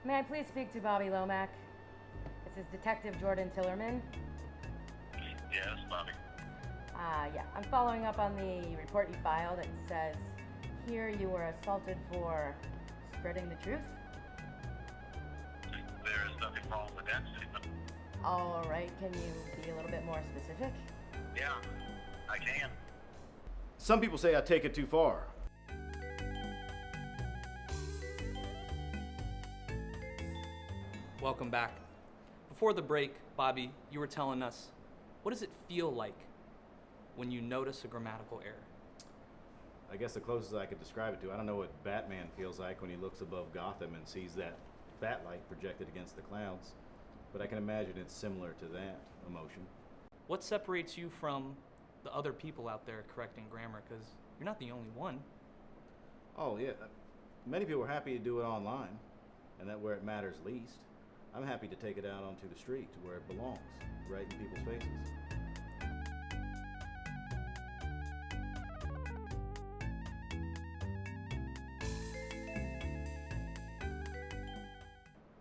May I please speak to Bobby Lomack? This is Detective Jordan Tillerman. Yes, Bobby. Yeah, I'm following up on the report you filed. It says here you were assaulted for spreading the truth. There is nothing wrong with that statement. All right, can you be a little bit more specific? Yeah, I can. Some people say I take it too far. Welcome back. Before the break, Bobby, you were telling us, what does it feel like when you notice a grammatical error? I guess the closest I could describe it to, I don't know what Batman feels like when he looks above Gotham and sees that bat light projected against the clouds, but I can imagine it's similar to that emotion. What separates you from the other people out there correcting grammar? Because you're not the only one. Oh yeah, many people are happy to do it online, and that where it matters least. I'm happy to take it out onto the street to where it belongs, right in people's faces.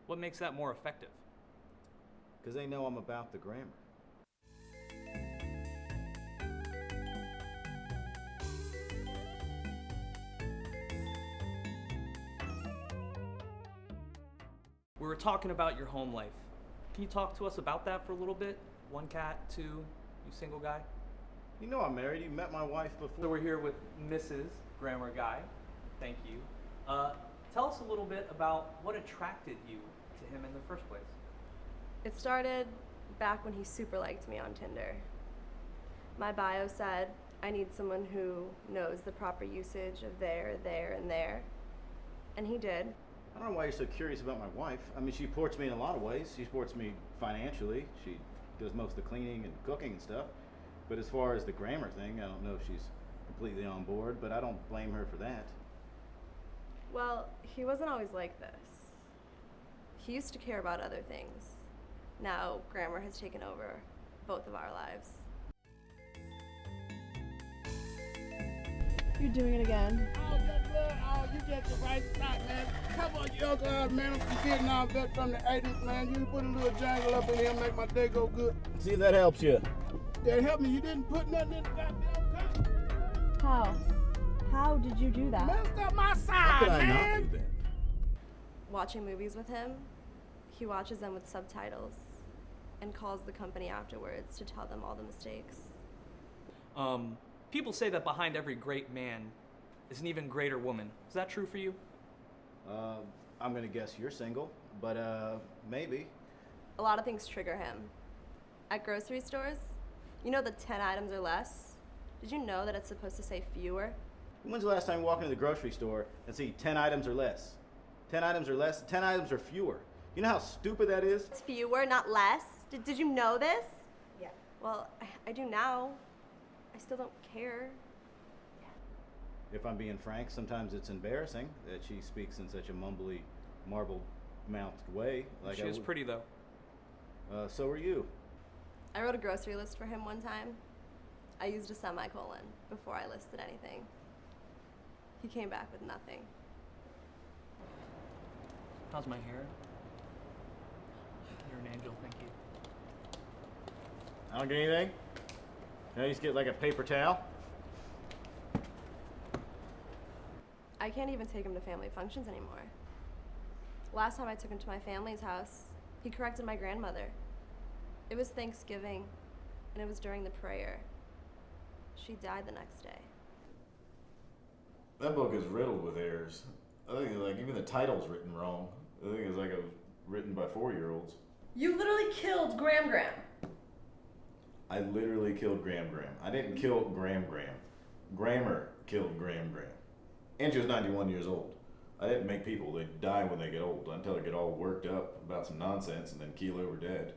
What makes that more effective? Because they know I'm about the grammar. We were talking about your home life. Can you talk to us about that for a little bit? One cat, two, you single guy? You know I'm married. You met my wife So before. we're here with Mrs. Grammar Guy. Thank you. Tell us a little bit about what attracted you to him in the first place. It started back when he super liked me on Tinder. My bio said, I need someone who knows the proper usage of there, and there. And he did. I don't know why you're so curious about my wife. I mean, she supports me in a lot of ways. She supports me financially. She does most of the cleaning and cooking and stuff. But as far as the grammar thing, I don't know if she's completely on board, but I don't blame her for that. Well, he wasn't always like this. He used to care about other things. Now, grammar has taken over both of our lives. You're doing it again. Oh, you get the right spot, man. Come on, young man. I'm from Vietnam, vet from the 80s, man. You put a little jangle up in here and make my day go good. See if that helps you. That helped me. You didn't put nothing in the goddamn cup. How? How did you do that? Messed up my How side, could I man. not do that? Watching movies with him, he watches them with subtitles and calls the company afterwards to tell them all the mistakes. People say that behind every great man is an even greater woman. Is that true for you? I'm gonna guess you're single, but maybe. A lot of things trigger him. At grocery stores, you know the 10 items or less? Did you know that it's supposed to say fewer? When's the last time you walked into the grocery store and see 10 items or less? 10 items or less? 10 items or fewer? You know how stupid that is? It's fewer, not less. Did you know this? Yeah. Well, I do now. I still don't care. If I'm being frank, sometimes it's embarrassing that she speaks in such a mumbly, marble-mouthed way. She is pretty, though. So are you. I wrote a grocery list for him one time. I used a semicolon before I listed anything. He came back with nothing. How's my hair? You're an angel, thank you. I don't get anything? Can I just get like a paper towel? I can't even take him to family functions anymore. Last time I took him to my family's house, he corrected my grandmother. It was Thanksgiving, and it was during the prayer. She died the next day. That book is riddled with errors. I think like even the title's written wrong. I think it's like it was written by 4-year-olds. You literally killed Graham. I literally killed Graham. I didn't kill Graham. Grammar killed Graham. And she was 91 years old. I didn't make people. They die when they get old until they get all worked up about some nonsense and then keel over dead.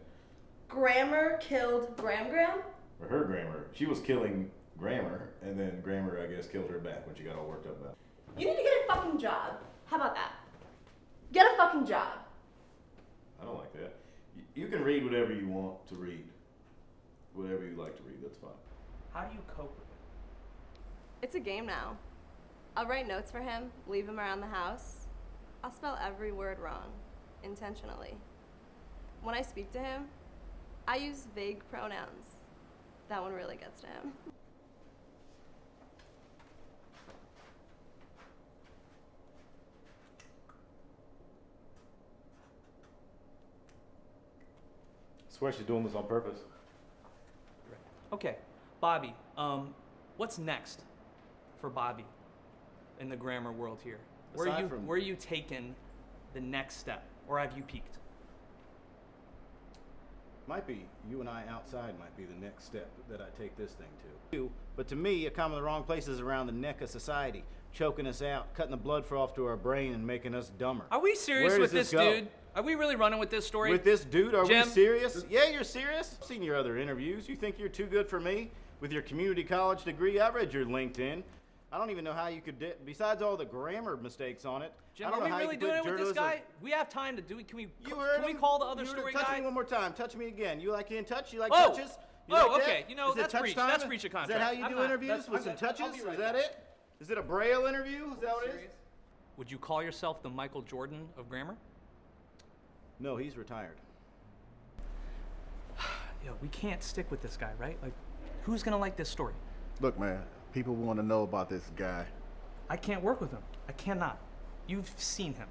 Grammar killed Graham? For her grammar, she was killing Grammar, and then Grammar, I guess, killed her back when she got all worked up about it. You need to get a fucking job. How about that? Get a fucking job. I don't like that. You can read whatever you want to read. Whatever you like to read, that's fine. How do you cope with it? It's a game now. I'll write notes for him, leave him around the house. I'll spell every word wrong. intentionally. When I speak to him, I use vague pronouns. That one really gets to him. I swear she's doing this on purpose. Okay, Bobby. What's next for Bobby in the grammar world here? Where are you taking the next step, or have you peaked? Might be you and I outside might be the next step that I take this thing to. But to me, you come in the wrong places around the neck of society, choking us out, cutting the blood flow off to our brain, and making us dumber. Are we serious Where with does this go? dude? Are we really running with this story? With this dude, are Jim? we serious? Yeah, you're serious. I've seen your other interviews. You think you're too good for me? With your community college degree, I read your LinkedIn. I don't even know how you could, besides all the grammar mistakes on it. Jim, I don't are know we how really you could doing put it with this journalism- guy? We have time to do it. Can we? You heard Can we him? call the other You heard story him. Touch guy? me one more time. Touch me again. You like getting touched? You like Oh! touches? You Oh, like okay. that? You know, Is it that's touch breach. time? That's breach of contract. Is that how you I'm do not- interviews? that's- With some I'll touches? be right Is that back. it? Is it a Braille interview? Is that what it is? Would you call yourself the Michael Jordan of grammar? No, he's retired. Yo, we can't stick with this guy, right? Like, who's gonna like this story? Look, man, people want to know about this guy. I can't work with him. I cannot. You've seen him.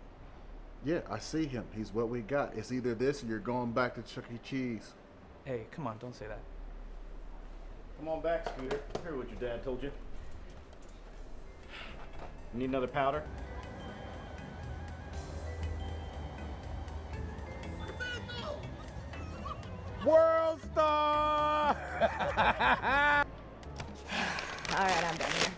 Yeah, I see him. He's what we got. It's either this or you're going back to Chuck E. Cheese. Hey, come on, don't say that. Come on back, Scooter. Hear what your dad told you. You need another powder? World star! All right, I'm done here.